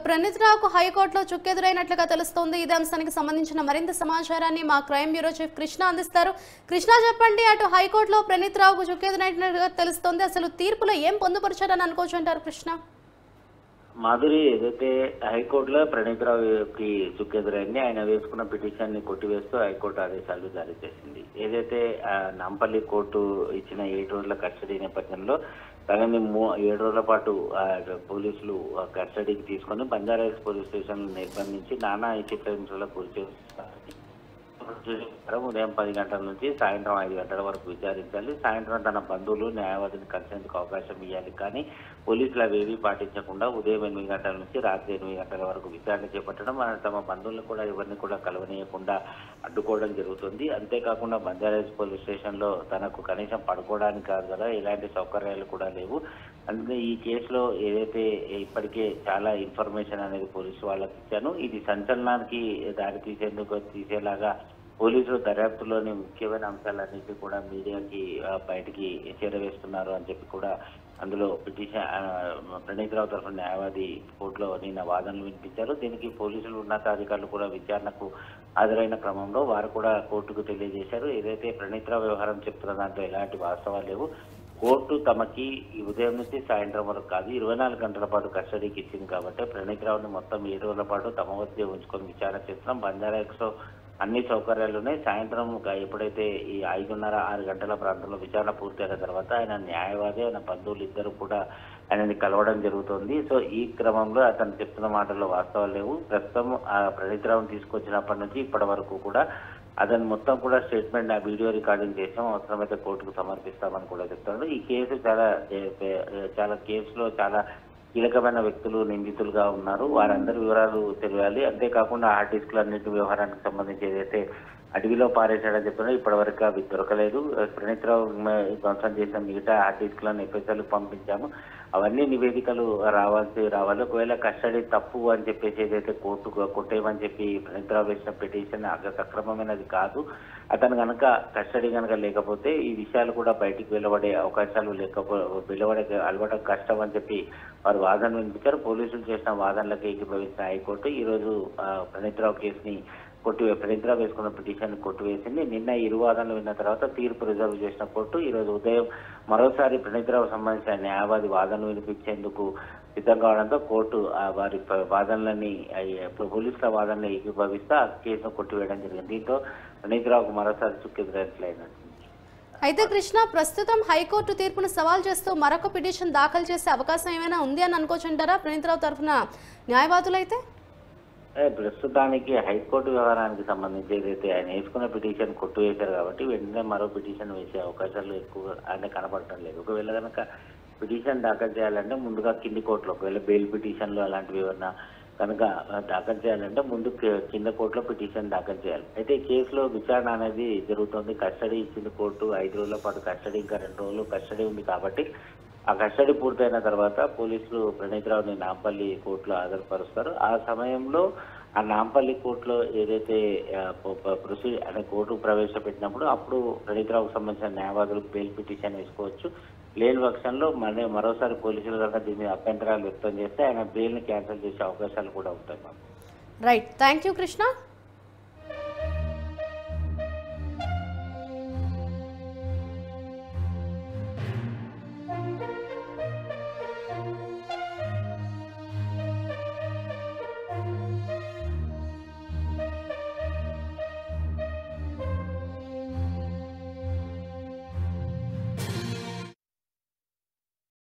ప్రణీత్ రావుకు హైకోర్టులో చుక్కెదురైనట్లుగా తెలుస్తోంది. ఇదే అంశానికి సంబంధించిన మరింత సమాచారాన్ని మా క్రైమ్ బ్యూరో చీఫ్ కృష్ణ అందిస్తారు. కృష్ణ, చెప్పండి, అటు హైకోర్టులో ప్రణీత్ రావుకు చుక్కెదురైనట్లుగా తెలుస్తోంది. అసలు తీర్పులో ఏం పొందుపరిచారని అనుకోవచ్చు అంటారు కృష్ణ? మాధురి, ఏదైతే హైకోర్టులో ప్రణీత్ రావుకి చుక్కెదురైంది, ఆయన వేసుకున్న పిటిషన్ ని కొట్టివేస్తూ హైకోర్టు ఆదేశాలు జారీ చేసింది. ఏదైతే నాంపల్లి కోర్టు ఇచ్చిన 7 రోజుల కస్టడీ నేపథ్యంలో తనని 7 రోజుల పాటు పోలీసులు కస్టడీకి తీసుకొని బంజారాహిల్స్ పోలీస్ స్టేషన్ నిర్బంధించి నానా చిత్రహింసలకు గురి చేస్తారు. ఉదయం 10 గంటల నుంచి సాయంత్రం 5 గంటల వరకు విచారించాలి. సాయంత్రం తన బంధువులు న్యాయవాదిని కలిసేందుకు అవకాశం ఇవ్వాలి. కానీ పోలీసులు అవేవీ పాటించకుండా ఉదయం 8 గంటల నుంచి రాత్రి 8 గంటల వరకు విచారణ చేపట్టడం, తమ బంధువులను కూడా ఎవరిని కూడా కలవనీయకుండా అడ్డుకోవడం జరుగుతుంది. అంతేకాకుండా బంజారాహిల్స్ పోలీస్ స్టేషన్ లో తనకు కనీసం పడుకోవడానికి కాదు కదా, ఎలాంటి సౌకర్యాలు కూడా లేవు. అందుకే ఈ కేసులో ఏదైతే ఇప్పటికే చాలా ఇన్ఫర్మేషన్ అనేది పోలీసు వాళ్ళకి ఇచ్చాను, ఇది సంచలనానికి దారి తీసేలాగా పోలీసులు దర్యాప్తులోని ముఖ్యమైన అంశాలన్నింటినీ కూడా మీడియాకి బయటికి చేరవేస్తున్నారు అని చెప్పి కూడా అందులో ప్రణీత్ రావు తరఫున న్యాయవాది కోర్టులో నిన్న వాదనలు వినిపించారు. దీనికి పోలీసులు ఉన్నతాధికారులు కూడా విచారణకు హాజరైన క్రమంలో వారు కూడా కోర్టుకు తెలియజేశారు. ఏదైతే ప్రణీత్ రావు వ్యవహారం చెప్తున్న దాంట్లో ఎలాంటి వాస్తవాలు లేవు. కోర్టు తమకి ఈ ఉదయం నుంచి సాయంత్రం వరకు కాదు 24 గంటల పాటు కస్టడీకి ఇచ్చింది కాబట్టి ప్రణీత్ రావుని మొత్తం 7 రోజుల పాటు తమ వద్దే ఉంచుకొని విచారణ చేస్తున్నాం. బంజారాహిల్స్ అన్ని సౌకర్యాలు ఉన్నాయి. సాయంత్రం ఎప్పుడైతే ఈ 5:30-6 గంటల ప్రాంతంలో విచారణ పూర్తయిన తర్వాత ఆయన న్యాయవాది, ఆయన బంధువులు ఇద్దరు కూడా ఆయనని కలవడం జరుగుతుంది. సో ఈ క్రమంలో అతను చెప్తున్న మాటల్లో వాస్తవాలు లేవు. ప్రస్తుతం ప్రణీత్ రావుని తీసుకొచ్చినప్పటి నుంచి ఇప్పటి వరకు కూడా అతను మొత్తం కూడా స్టేట్మెంట్ వీడియో రికార్డింగ్ చేసాం, అవసరమైతే కోర్టుకు సమర్పిస్తామని కూడా చెప్తున్నాడు. ఈ కేసు చాలా కేసులో చాలా కీలకమైన వ్యక్తులు నిందితులుగా ఉన్నారు. వారందరి వివరాలు తెలియాలి. అంతేకాకుండా హార్డ్ డిస్క్లన్నింటి వ్యవహారానికి సంబంధించి ఏదైతే అడవిలో పారేశాడని చెప్తున్నా ఇప్పటి వరకు అవి దొరకలేదు. ప్రణీత్ రావు ధ్వంసం చేసిన మిగతా హార్డ్ డిస్క్లను ఎఫ్ఎస్ఎల్కి పంపించాము. అవన్నీ నివేదికలు రావాలి. ఒకవేళ కస్టడీ తప్పు అని చెప్పేసి ఏదైతే కోర్టు కొట్టేయమని చెప్పి ప్రణీత్ రావు వేసిన పిటిషన్ సక్రమమైనది కాదు. అతను కనుక కస్టడీ కనుక లేకపోతే ఈ విషయాలు కూడా బయటికి వెలువడే అవకాశాలు అలవడం కష్టం అని చెప్పి వారు వాదన వినిపించారు. పోలీసులు చేసిన వాదనలకు ఏకీభవించిన హైకోర్టు ఈ రోజు ప్రణీత్ రావు కేసుని ప్రణీత్ రావు వేసుకున్న పిటిషన్ కొట్టివేసింది. నిన్న ఇరు వాదనలు విన్న తర్వాత తీర్పు రిజర్వ్ చేసిన కోర్టు ఈ రోజు ఉదయం మరోసారి ప్రణీత్ రావు సంబంధించిన న్యాయవాది వాదనలు వినిపించేందుకు సిద్ధం కావడంతో కోర్టు వారి వాదనలని పోలీసుల వాదనలు ఏకీభవిస్తూ ఆ కేసును కొట్టివేయడం జరిగింది. దీంతో ప్రణీత్ రావుకు మరోసారి చుక్కెదురైనట్లయినట్టు. అయితే కృష్ణ, ప్రస్తుతం హైకోర్టు తీర్పును సవాల్ చేస్తూ మరొక పిటిషన్ దాఖలు చేసే అవకాశం ఏమైనా ఉంది అని అనుకోవచ్చుంటారా ప్రణీత్ రావు తరఫున న్యాయవాదులైతే? ప్రస్తుతానికి హైకోర్టు వ్యవహారానికి సంబంధించి ఏదైతే ఆయన వేసుకున్న పిటిషన్ కొట్టువేశారు కాబట్టి వెంటనే మరో పిటిషన్ వేసే అవకాశాలు ఎక్కువగా ఆయన కనపడటం లేదు. ఒకవేళ కనుక పిటిషన్ దాఖలు చేయాలంటే ముందుగా కింది కోర్టులో, ఒకవేళ బెయిల్ పిటిషన్లు అలాంటివి ఏమన్నా కనుక దాఖలు చేయాలంటే ముందు కింద కోర్టులో పిటిషన్ దాఖలు చేయాలి. అయితే ఈ కేసులో విచారణ అనేది జరుగుతుంది. కస్టడీ ఇచ్చింది కోర్టు. 5 రోజుల పాటు కస్టడీ, ఇంకా 2 రోజులు కస్టడీ ఉంది కాబట్టి ఆ కస్టడీ పూర్తయిన తర్వాత పోలీసులు ప్రణీత్ రావుని నాంపల్లి కోర్టులో హాజరుపరుస్తారు. ఆ సమయంలో ఆ నాంపల్లి కోర్టులో ఏదైతే కోర్టు ప్రవేశపెట్టినప్పుడు అప్పుడు ప్రణీత్ రావుకు సంబంధించిన న్యాయవాదులు బెయిల్ పిటిషన్ వేసుకోవచ్చు. లేని పక్షంలో మరోసారి పోలీసులు కనుక దీని మీద అభ్యంతరాలు వ్యక్తం చేస్తే ఆయన బెయిల్ని క్యాన్సిల్ చేసే అవకాశాలు కూడా ఉంటాయి. Right, thank you Krishna.